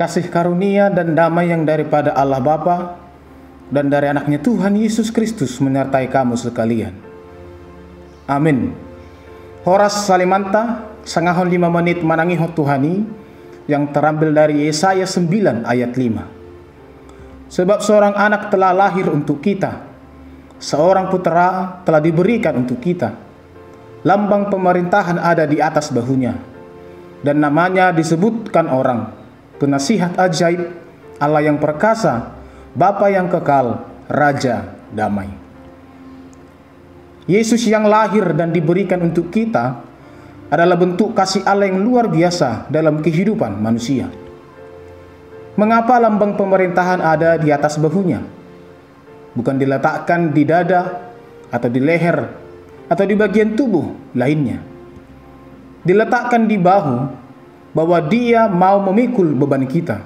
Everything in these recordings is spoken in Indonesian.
Kasih karunia dan damai yang daripada Allah Bapa dan dari anaknya Tuhan Yesus Kristus menyertai kamu sekalian. Amin. Horas salimanta, sangahon 5 menit manangi Tuhani, yang terambil dari Yesaya 9 ayat 5. Sebab seorang anak telah lahir untuk kita, seorang putera telah diberikan untuk kita. Lambang pemerintahan ada di atas bahunya, dan namanya disebutkan orang, Penasihat Ajaib, Allah yang perkasa, Bapa yang kekal, Raja damai. Yesus yang lahir dan diberikan untuk kita adalah bentuk kasih Allah yang luar biasa dalam kehidupan manusia. Mengapa lambang pemerintahan ada di atas bahunya? Bukan diletakkan di dada atau di leher atau di bagian tubuh lainnya. Diletakkan di bahu bahwa dia mau memikul beban kita.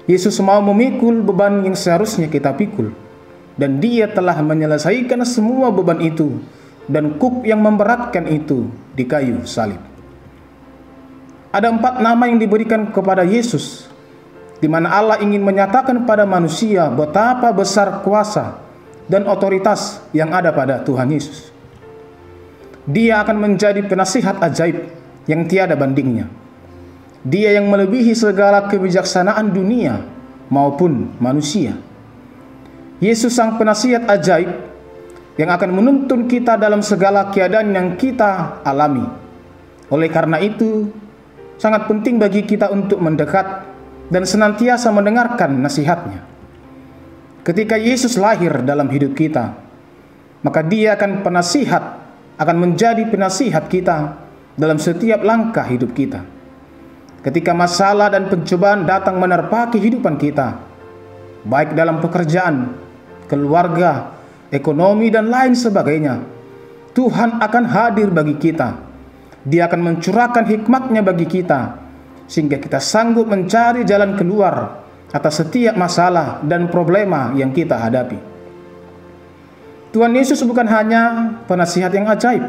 Yesus mau memikul beban yang seharusnya kita pikul, dan dia telah menyelesaikan semua beban itu dan kuk yang memberatkan itu di kayu salib. Ada 4 nama yang diberikan kepada Yesus, di mana Allah ingin menyatakan pada manusia betapa besar kuasa dan otoritas yang ada pada Tuhan Yesus. Dia akan menjadi penasihat ajaib yang tiada bandingnya. Dia yang melebihi segala kebijaksanaan dunia maupun manusia. Yesus sang penasihat ajaib yang akan menuntun kita dalam segala keadaan yang kita alami. Oleh karena itu, sangat penting bagi kita untuk mendekat dan senantiasa mendengarkan nasihatnya. Ketika Yesus lahir dalam hidup kita, maka dia akan menjadi penasihat kita dalam setiap langkah hidup kita. Ketika masalah dan pencobaan datang menerpa kehidupan kita, baik dalam pekerjaan, keluarga, ekonomi, dan lain sebagainya, Tuhan akan hadir bagi kita. Dia akan mencurahkan hikmat-Nya bagi kita, sehingga kita sanggup mencari jalan keluar atas setiap masalah dan problema yang kita hadapi. Tuhan Yesus bukan hanya penasihat yang ajaib,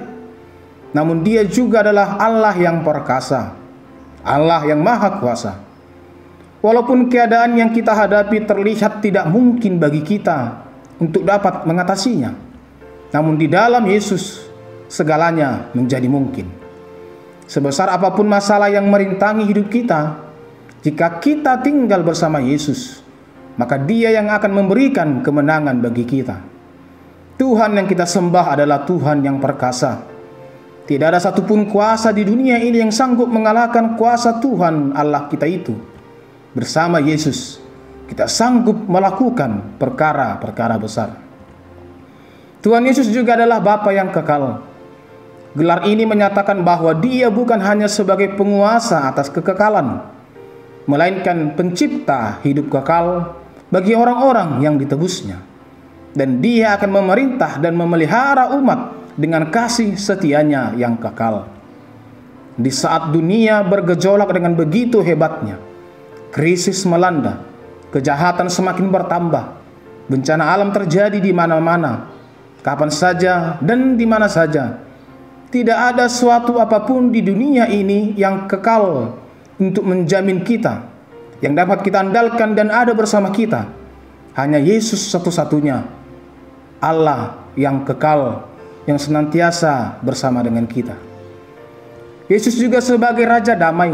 namun dia juga adalah Allah yang perkasa, Allah yang maha kuasa. Walaupun keadaan yang kita hadapi terlihat tidak mungkin bagi kita untuk dapat mengatasinya, namun di dalam Yesus segalanya menjadi mungkin. Sebesar apapun masalah yang merintangi hidup kita, jika kita tinggal bersama Yesus, maka Dia yang akan memberikan kemenangan bagi kita. Tuhan yang kita sembah adalah Tuhan yang perkasa. Tidak ada satupun kuasa di dunia ini yang sanggup mengalahkan kuasa Tuhan Allah kita itu. Bersama Yesus, kita sanggup melakukan perkara-perkara besar. Tuhan Yesus juga adalah Bapa yang kekal. Gelar ini menyatakan bahwa Dia bukan hanya sebagai penguasa atas kekekalan, melainkan pencipta hidup kekal bagi orang-orang yang ditebusnya. Dan Dia akan memerintah dan memelihara umat dengan kasih setianya yang kekal. Di saat dunia bergejolak dengan begitu hebatnya, krisis melanda, kejahatan semakin bertambah, bencana alam terjadi di mana-mana, kapan saja dan di mana saja. Tidak ada suatu apapun di dunia ini yang kekal untuk menjamin kita, yang dapat kita andalkan dan ada bersama kita. Hanya Yesus satu-satunya, Allah yang kekal, yang senantiasa bersama dengan kita. Yesus juga sebagai Raja damai.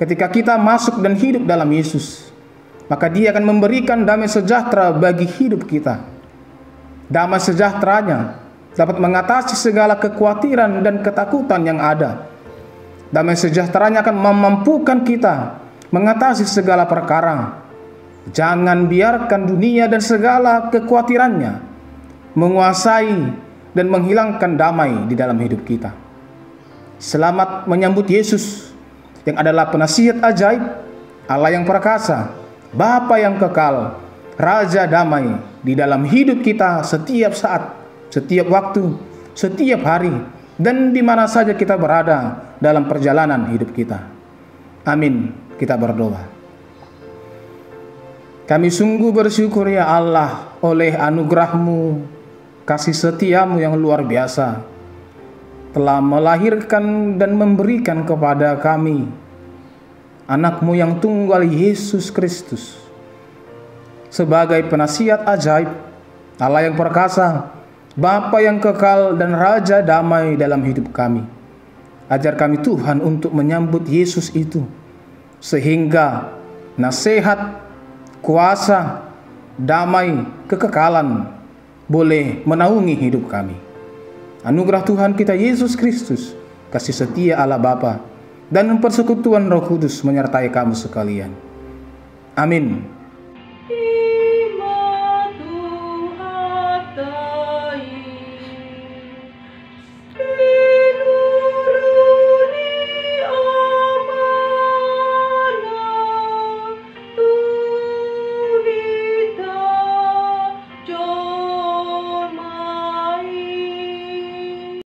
Ketika kita masuk dan hidup dalam Yesus, maka Dia akan memberikan damai sejahtera bagi hidup kita. Damai sejahteranya dapat mengatasi segala kekhawatiran dan ketakutan yang ada. Damai sejahteranya akan memampukan kita mengatasi segala perkara. Jangan biarkan dunia dan segala kekhawatirannya menguasai dan menghilangkan damai di dalam hidup kita. Selamat menyambut Yesus yang adalah penasihat ajaib, Allah yang perkasa, Bapa yang kekal, Raja damai di dalam hidup kita setiap saat, setiap waktu, setiap hari, dan di mana saja kita berada dalam perjalanan hidup kita. Amin. Kita berdoa. Kami sungguh bersyukur ya Allah oleh anugerah-Mu, kasih setia-Mu yang luar biasa telah melahirkan dan memberikan kepada kami Anak-Mu yang tunggal Yesus Kristus, sebagai penasihat ajaib, Allah yang perkasa, Bapa yang kekal dan Raja damai dalam hidup kami. Ajar kami Tuhan untuk menyambut Yesus itu, sehingga nasihat, kuasa, damai, kekekalan boleh menaungi hidup kami. Anugerah Tuhan kita Yesus Kristus, kasih setia Allah Bapa, dan persekutuan Roh Kudus menyertai kamu sekalian. Amin.